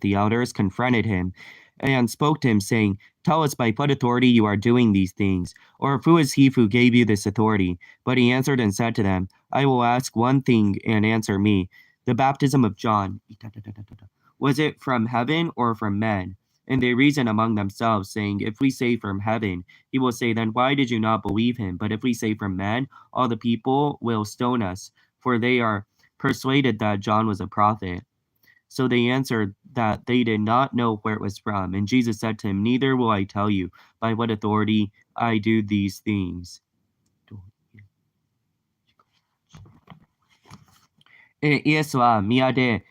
The elders confronted him and spoke to him, saying, "Tell us by what authority you are doing these things, or who is he who gave you this authority?" But he answered and said to them, "I will ask one thing and answer me. The baptism of John, was it from heaven or from men?" And they reasoned among themselves, saying, "If we say from heaven, he will say, then why did you not believe him? But if we say from men, all the people will stone us, for they are persuaded that John was a prophet." So they answered that they did not know where it was from. And Jesus said to him, "Neither will I tell you by what authority I do these things." イエスは宮で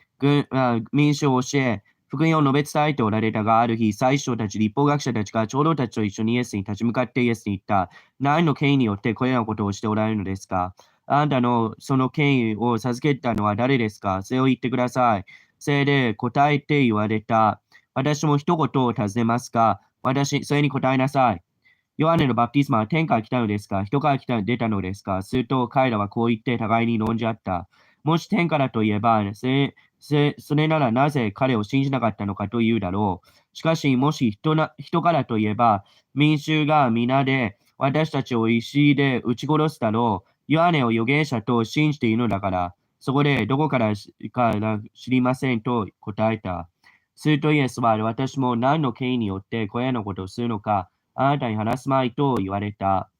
民衆を教え、福音を述べ伝えておられたが、ある日、祭司長たち、律法学者たちが長老たちと一緒にイエスに立ち向かってイエスに言った。何の権威によってこれらのことをしておられるのですか？あなたのその権威を授けたのは誰ですか？それを言ってください。それで答えて言われた。私も一言を尋ねますが、それに答えなさい。ヨハネのバプテスマは天から来たのですか？人から出たのですか？すると彼らはこう言って互いに論じ合った。もし天からといえば、それならなぜ彼を信じなかったのかというだろう。しかし、もし人からといえば、民衆が皆で私たちを石で撃ち殺すだろう。ヨハネを預言者と信じているのだから、そこでどこからか知りませんと答えた。するとイエスは、私も何の権威によってこれらのことをするのか、あなたに話すまいと言われた。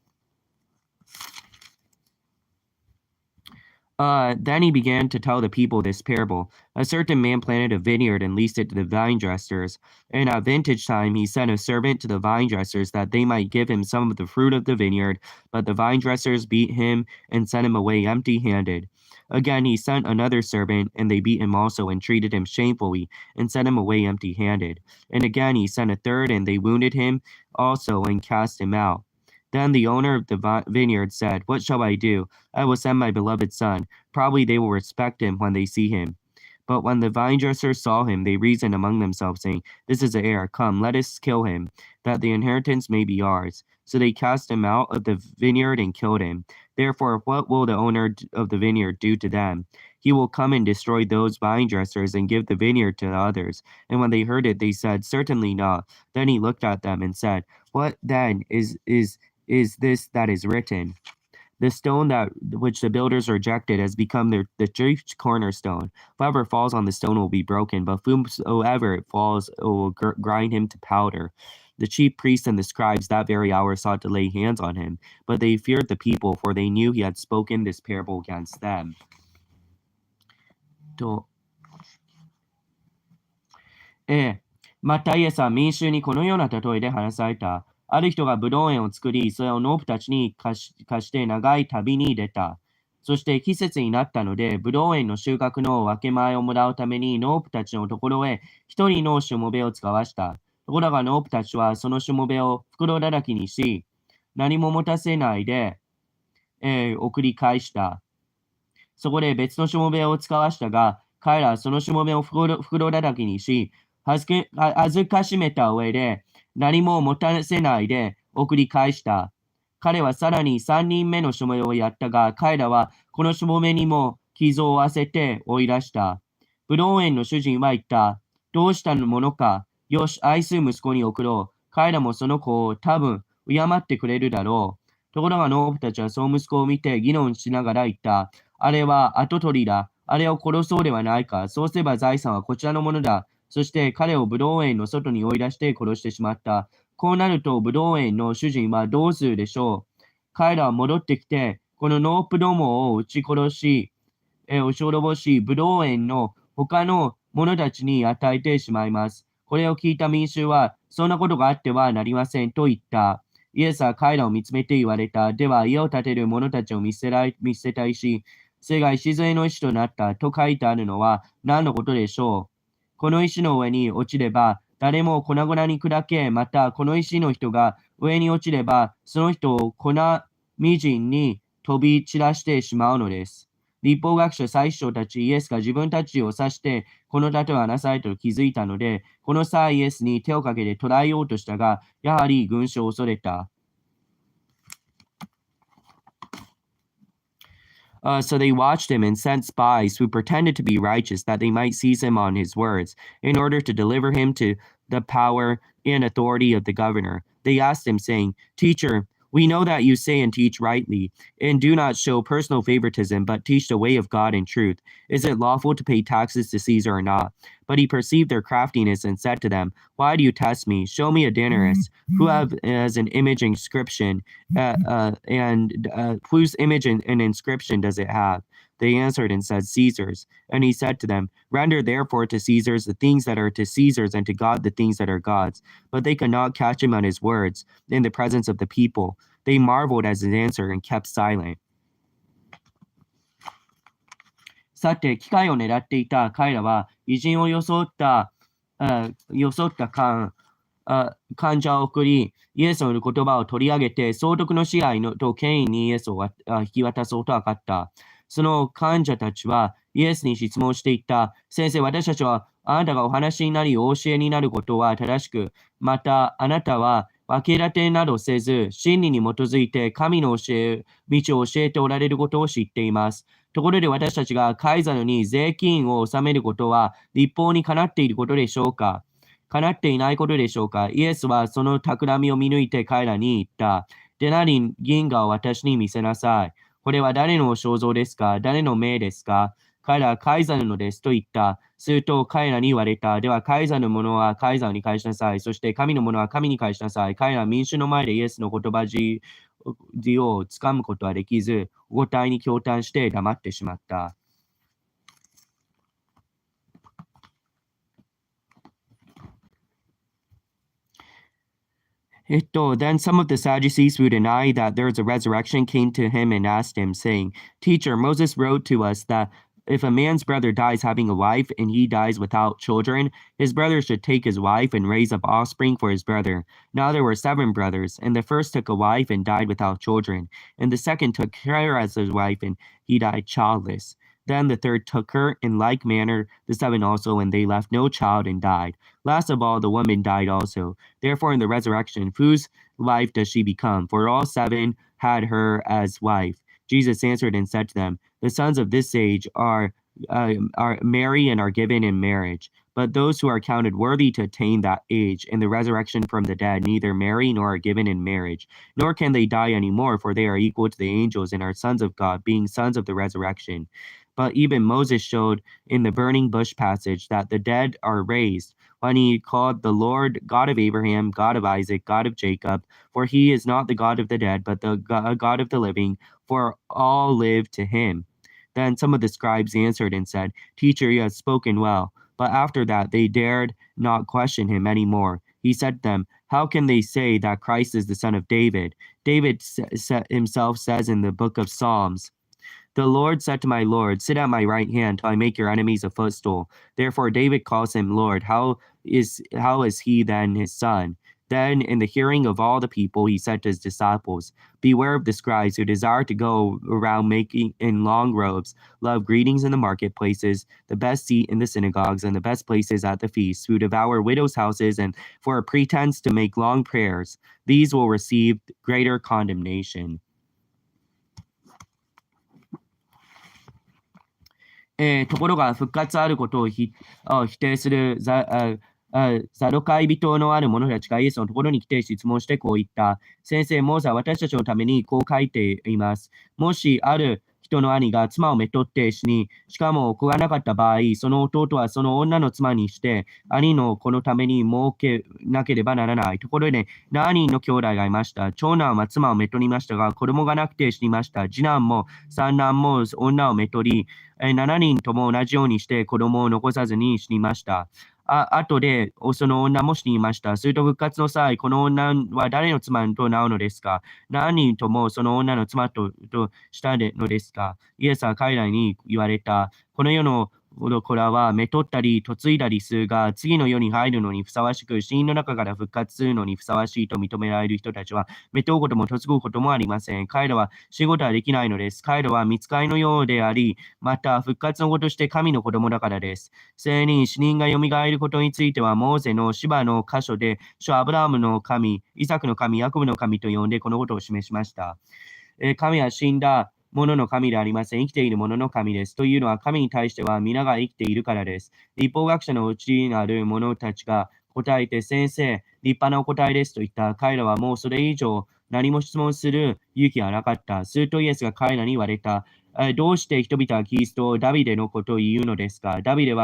Then he began to tell the people this parable. A certain man planted a vineyard and leased it to the vine dressers. And at vintage time he sent a servant to the vine dressers that they might give him some of the fruit of the vineyard. But the vine dressers beat him and sent him away empty-handed. Again he sent another servant, and they beat him also and treated him shamefully and sent him away empty-handed. And again he sent a third, and they wounded him also and cast him out. Then the owner of the vineyard said, "What shall I do? I will send my beloved son. Probably they will respect him when they see him." But when the vine dressers saw him, they reasoned among themselves, saying, "This is the heir. Come, let us kill him, that the inheritance may be ours." So they cast him out of the vineyard and killed him. Therefore, what will the owner of the vineyard do to them? He will come and destroy those vine dressers and give the vineyard to others. And when they heard it, they said, "Certainly not." Then he looked at them and said, "What then is this that is written? The stone which the builders rejected has become the chief cornerstone. Whoever falls on the stone will be broken, but whomsoever it falls will grind him to powder." The chief priests and the scribes that very hour sought to lay hands on him, but they feared the people, for they knew he had spoken this parable against them. またイエスは民衆にこのような例えで話された。ある人がブドウ園を作り、それを農夫たちに貸して長い旅に出た。そして季節になったので、ブドウ園の収穫の分け前をもらうために農夫たちのところへ一人のしもべを使わした。ところが農夫たちはそのしもべを袋叩きにし、何も持たせないで、送り返した。そこで別のしもべを使わしたが、彼らはそのしもべを袋叩きにし、恥ずかしめた上で、何も持たせないで送り返した。彼はさらに3人目のしもべをやったが、彼らはこのしもべにも傷を負わせて追い出した。ブドウ園の主人は言った。どうしたものか。よし、愛する息子に送ろう。彼らもその子を多分敬ってくれるだろう。ところが農夫たちはその息子を見て議論しながら言った。あれは跡取りだ。あれを殺そうではないか。そうすれば財産はこちらのものだ。そして彼をブドウ園の外に追い出して殺してしまった。こうなるとブドウ園の主人はどうするでしょう。彼らは戻ってきて、この農夫どもを撃ち滅し、押し滅ぼし、ブドウ園の他の者たちに与えてしまいます。これを聞いた民衆は、そんなことがあってはなりませんと言った。イエスは彼らを見つめて言われた。では、家を建てる者たちを見捨てた石、それが礎の石となったと書いてあるのは何のことでしょう。この石の上に落ちれば、誰も粉々に砕け、またこの石の人が上に落ちれば、その人を粉みじんに飛び散らしてしまうのです。律法学者祭司長たち、イエスが自分たちを指して、この例えを話されたと気づいたので、この際イエスに手をかけて捕らえようとしたが、やはり群衆を恐れた。So they watched him and sent spies who pretended to be righteous that they might seize him on his words, in order to deliver him to the power and authority of the governor. They asked him, saying, Teacher, we know that you say and teach rightly, and do not show personal favoritism, but teach the way of God in truth. Is it lawful to pay taxes to Caesar or not? But he perceived their craftiness and said to them, Why do you test me? Show me a denarius. Who has an image inscription, and whose image and inscription does it have? They answered and said, Caesar's. And he said to them, Render therefore to Caesar's the things that are to Caesar's, and to God the things that are God's. But they could not catch him on his words in the presence of the people. They marveled at his answer and kept silent. さて、機会を狙っていた彼らは、偉人を装った患者を送り、イエスの言葉を取り上げて、総督の支配と権威にイエスを引き渡そうと図った。その患者たちはイエスに質問していった。先生、私たちはあなたがお話になり、お教えになることは正しく、またあなたは分け立てなどせず、真理に基づいて神の道を教えておられることを知っています。ところで私たちがカイザルに税金を納めることは立法にかなっていることでしょうか？かなっていないことでしょうか？イエスはその企みを見抜いて彼らに言った。デナリン銀河を私に見せなさい。これは誰の肖像ですか？誰の命ですか？彼らはカイザルのですと言った。すると彼らに言われた。ではカイザルのものはカイザルに返しなさい。そして神のものは神に返しなさい。彼らは民衆の前でイエスの言葉字をつかむことはできず、お答えに驚嘆して黙ってしまった。Then some of the Sadducees who deny that there is a resurrection came to him and asked him, saying, Teacher, Moses wrote to us that if a man's brother dies having a wife and he dies without children, his brother should take his wife and raise up offspring for his brother. Now there were 7 brothers, and the first took a wife and died without children, and the second took her as his wife and he died childless. Then the third took her in like manner, the 7 also, and they left no child and died. Last of all, the woman died also. Therefore, in the resurrection, whose wife does she become? For all 7 had her as wife. Jesus answered and said to them, The sons of this age are marry and are given in marriage. But those who are counted worthy to attain that age in the resurrection from the dead neither marry nor are given in marriage, nor can they die any more, for they are equal to the angels and are sons of God, being sons of the resurrection. But even Moses showed in the burning bush passage that the dead are raised, when he called the Lord God of Abraham, God of Isaac, God of Jacob, for he is not the God of the dead, but the God of the living, for all live to him. Then some of the scribes answered and said, Teacher, you have spoken well. But after that they dared not question him any more. He said to them, How can they say that Christ is the son of David? David himself says in the book of Psalms, The Lord said to my Lord, Sit at my right hand till I make your enemies a footstool. Therefore David calls him Lord. How is he then his son? Then in the hearing of all the people, he said to his disciples, Beware of the scribes who desire to go around making in long robes, love greetings in the marketplaces, the best seat in the synagogues, and the best places at the feasts, who devour widows' houses, and for a pretense to make long prayers. These will receive greater condemnation. ところが復活あることを否定するザドカイ人のある者たちがイエスのところに来て質問してこう言った。先生、モーセは私たちのためにこう書いています。もしある人の兄が妻をめとって死に、しかも子がなかった場合、その弟はその女の妻にして、兄の子のために設けなければならない。ところで、7人の兄弟がいました。長男は妻をめとりましたが、子供がなくて死にました。次男も三男も女をめとり、7人とも同じようにして子供を残さずに死にました。後でその女も死にました。すると復活の際、この女は誰の妻となるのですか？何人ともその女の妻としたのですか？イエスは彼らに言われた。この世の子らはめとったり嫁いだりするが、次の世に入るのにふさわしく、死人の中から復活するのにふさわしいと認められる人たちは、めとうことも嫁ぐこともありません。彼らは死ぬことはできないのです。彼らは御使いのようであり、また復活の子として神の子供だからです。聖に死人がよみがえることについては、モーセの芝の箇所で、主アブラハムの神、イサクの神、ヤコブの神と呼んでこのことを示しました。神は死んだものの神でありません。生きているものの神です。というのは、神に対しては皆が生きているからです。立法学者のうちにある者たちが答えて、先生、立派なお答えですと言った。彼らはもうそれ以上何も質問する勇気はなかった。するとイエスが彼らに言われた。どうして人々はキリストをダビデのことを言うのですか？ダビデ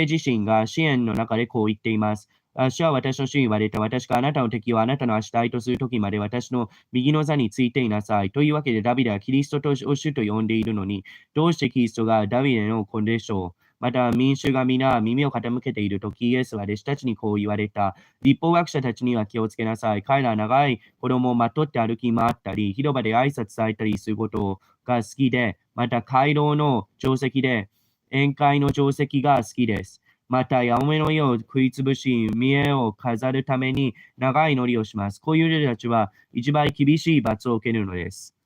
自身が詩篇の中でこう言っています。主は私の主に言われた。私があなたの敵をあなたの足台とするときまで私の右の座についていなさい。というわけでダビデはキリストを主と呼んでいるのに、どうしてキリストがダビデの子でしょう？また民衆が皆耳を傾けているとき、イエスは弟子たちにこう言われた。立法学者たちには気をつけなさい。彼らは長い子供をまとって歩き回ったり、広場で挨拶されたりすることが好きで、また回廊の定石で宴会の定石が好きです。また、ヤモメの家を食いつぶし、見栄を飾るために長い祈りをします。こういう人たちは一番厳しい罰を受けるのです。